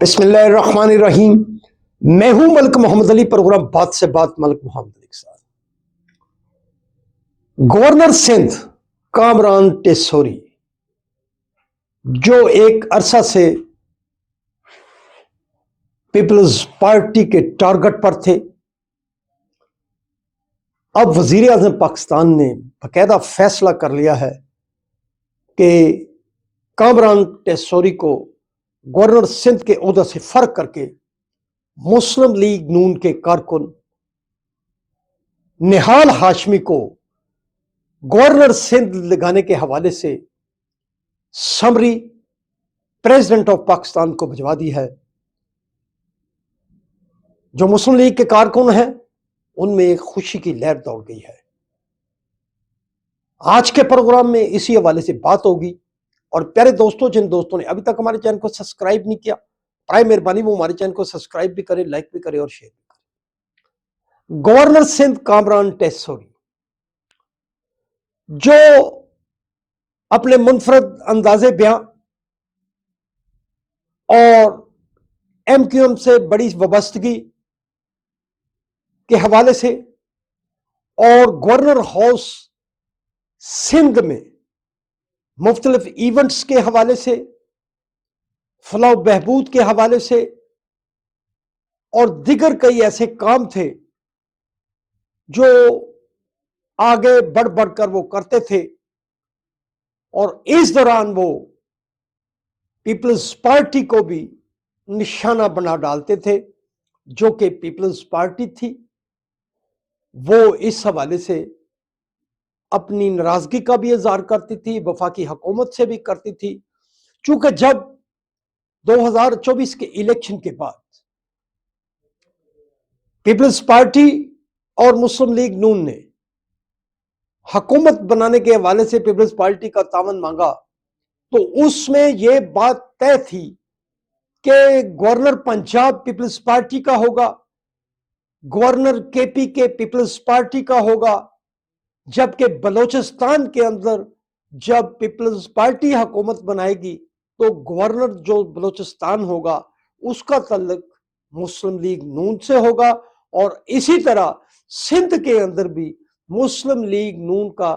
بسم اللہ الرحمن الرحیم۔ میں ہوں ملک محمد علی، پروگرام بات سے بات ملک محمد علی کے ساتھ۔ گورنر سندھ کامران ٹیسوری جو ایک عرصہ سے پیپلز پارٹی کے ٹارگٹ پر تھے، اب وزیر اعظم پاکستان نے باقاعدہ فیصلہ کر لیا ہے کہ کامران ٹیسوری کو گورنر سندھ کے عہدہ سے فرق کر کے مسلم لیگ نون کے کارکن نہال ہاشمی کو گورنر سندھ لگانے کے حوالے سے سمری پریزیڈنٹ آف پاکستان کو بھجوا دی ہے۔ جو مسلم لیگ کے کارکن ہیں ان میں ایک خوشی کی لہر دوڑ گئی ہے۔ آج کے پروگرام میں اسی حوالے سے بات ہوگی، اور پیارے دوستوں، جن دوستوں نے ابھی تک ہمارے چینل کو سبسکرائب نہیں کیا، برائے مہربانی وہ ہمارے چینل کو سبسکرائب بھی کرے، لائک بھی کرے اور شیئر بھی کرے۔ گورنر سندھ کامران ٹیسوری جو اپنے منفرد انداز بیان اور ایم کیو ایم سے بڑی وابستگی کے حوالے سے اور گورنر ہاؤس سندھ میں مختلف ایونٹس کے حوالے سے، فلاح و بہبود کے حوالے سے اور دیگر کئی ایسے کام تھے جو آگے بڑھ بڑھ کر وہ کرتے تھے، اور اس دوران وہ پیپلز پارٹی کو بھی نشانہ بنا ڈالتے تھے جو کہ پیپلز پارٹی تھی۔ وہ اس حوالے سے اپنی ناراضگی کا بھی اظہار کرتی تھی، وفاقی حکومت سے بھی کرتی تھی، چونکہ جب 2024 کے الیکشن کے بعد پیپلز پارٹی اور مسلم لیگ نون نے حکومت بنانے کے حوالے سے پیپلز پارٹی کا تعاون مانگا، تو اس میں یہ بات طے تھی کہ گورنر پنجاب پیپلز پارٹی کا ہوگا، گورنر کے پی کے پیپلز پارٹی کا ہوگا، جبکہ بلوچستان کے اندر جب پیپلز پارٹی حکومت بنائے گی تو گورنر جو بلوچستان ہوگا اس کا تعلق مسلم لیگ نون سے ہوگا، اور اسی طرح سندھ کے اندر بھی مسلم لیگ نون کا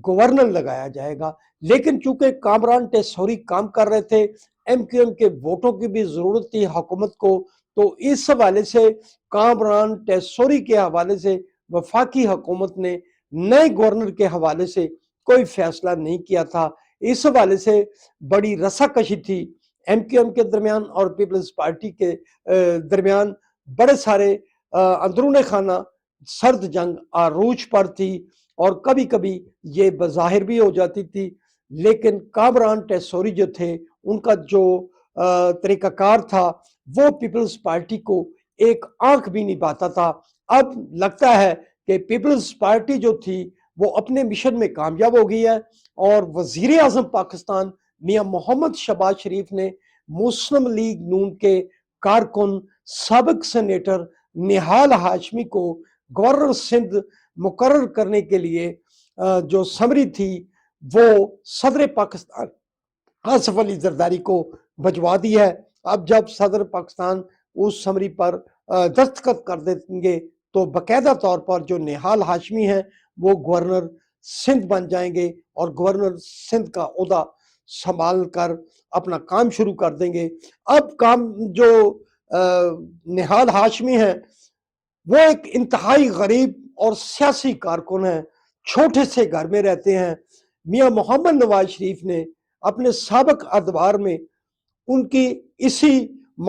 گورنر لگایا جائے گا۔ لیکن چونکہ کامران ٹیسوری کام کر رہے تھے، ایم کیو ایم کے ووٹوں کی بھی ضرورت تھی حکومت کو، تو اس حوالے سے کامران ٹیسوری کے حوالے سے وفاقی حکومت نے نئے گورنر کے حوالے سے کوئی فیصلہ نہیں کیا تھا۔ اس حوالے سے بڑی رسا کشی تھی ایم کیو ایم کے درمیان اور پیپلز پارٹی کے درمیان، بڑے سارے اندرون خانہ سرد جنگ عروج پر تھی، اور کبھی کبھی یہ بظاہر بھی ہو جاتی تھی، لیکن کامران ٹیسوری جو تھے ان کا جو طریقہ کار تھا وہ پیپلز پارٹی کو ایک آنکھ بھی نہیں پاتا تھا۔ اب لگتا ہے کہ پیپلز پارٹی جو تھی وہ اپنے مشن میں کامیاب ہو گئی ہے، اور وزیر اعظم پاکستان میاں محمد شہباز شریف نے مسلم لیگ نون کے کارکن سابق سینیٹر نہال ہاشمی کو گورنر سندھ مقرر کرنے کے لیے جو سمری تھی وہ صدر پاکستان آصف علی زرداری کو بھجوا دی ہے۔ اب جب صدر پاکستان اس سمری پر دستخط کر دیں گے تو باقاعدہ طور پر جو نہال ہاشمی ہیں وہ گورنر سندھ بن جائیں گے، اور گورنر سندھ کا عہدہ سنبھال کر اپنا کام شروع کر دیں گے۔ اب کام جو نہال ہاشمی ہیں وہ ایک انتہائی غریب اور سیاسی کارکن ہیں، چھوٹے سے گھر میں رہتے ہیں۔ میاں محمد نواز شریف نے اپنے سابق ادوار میں ان کی اسی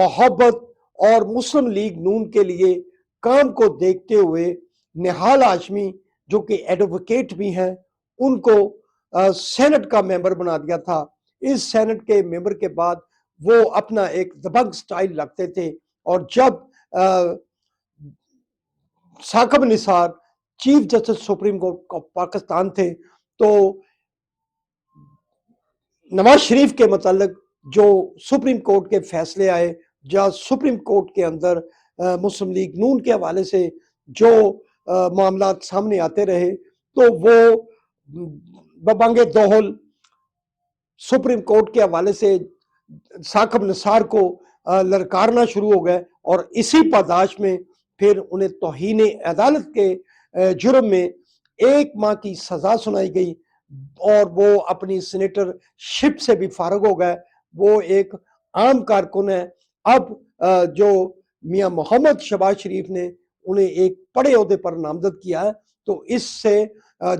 محبت اور مسلم لیگ نون کے لیے کام کو دیکھتے ہوئے نہال ہاشمی جو کہ ایڈووکیٹ بھی ہیں ان کو سینٹ کا ممبر بنا دیا تھا۔ اس سینٹ کے ممبر کے بعد وہ اپنا ایک دبنگ سٹائل رکھتے تھے، اور جب Saqib Nisar chief justice supreme court of Pakistan تھے تو نواز شریف کے متعلق جو سپریم کورٹ کے فیصلے آئے، یا سپریم کورٹ کے اندر مسلم لیگ نون کے حوالے سے جو معاملات سامنے آتے رہے، تو وہ ببانگ دوہل سپریم کورٹ کے حوالے سے ثاقب نثار کو للکارنا شروع ہو گئے، اور اسی پاداش میں پھر انہیں توہین عدالت کے جرم میں 1 ماہ کی سزا سنائی گئی، اور وہ اپنی سینیٹر شپ سے بھی فارغ ہو گئے۔ وہ ایک عام کارکن ہے۔ اب جو میاں محمد شہباز شریف نے انہیں ایک بڑے عہدے پر نامزد کیا ہے، تو اس سے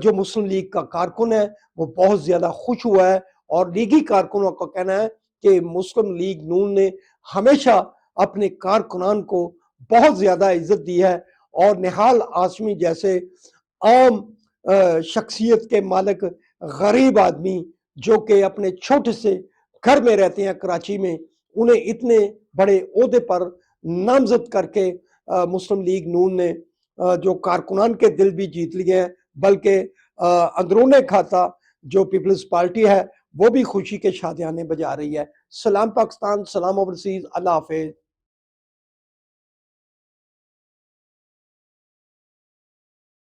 جو مسلم لیگ کا کارکن ہے وہ بہت زیادہ خوش ہوا ہے، اور لیگی کارکنوں کا کہنا ہے کہ مسلم لیگ نون نے ہمیشہ اپنے کارکنان کو بہت زیادہ عزت دی ہے، اور نہال ہاشمی جیسے عام شخصیت کے مالک غریب آدمی جو کہ اپنے چھوٹے سے گھر میں رہتے ہیں کراچی میں، انہیں اتنے بڑے عہدے پر نامزد کر کے مسلم لیگ نون نے جو کارکنان کے دل بھی جیت لیے ہیں، بلکہ اندرون کھاتا جو پیپلز پارٹی ہے وہ بھی خوشی کے شادیانے بجا رہی ہے۔ سلام پاکستان، سلام اوورسیز، اللہ حافظ۔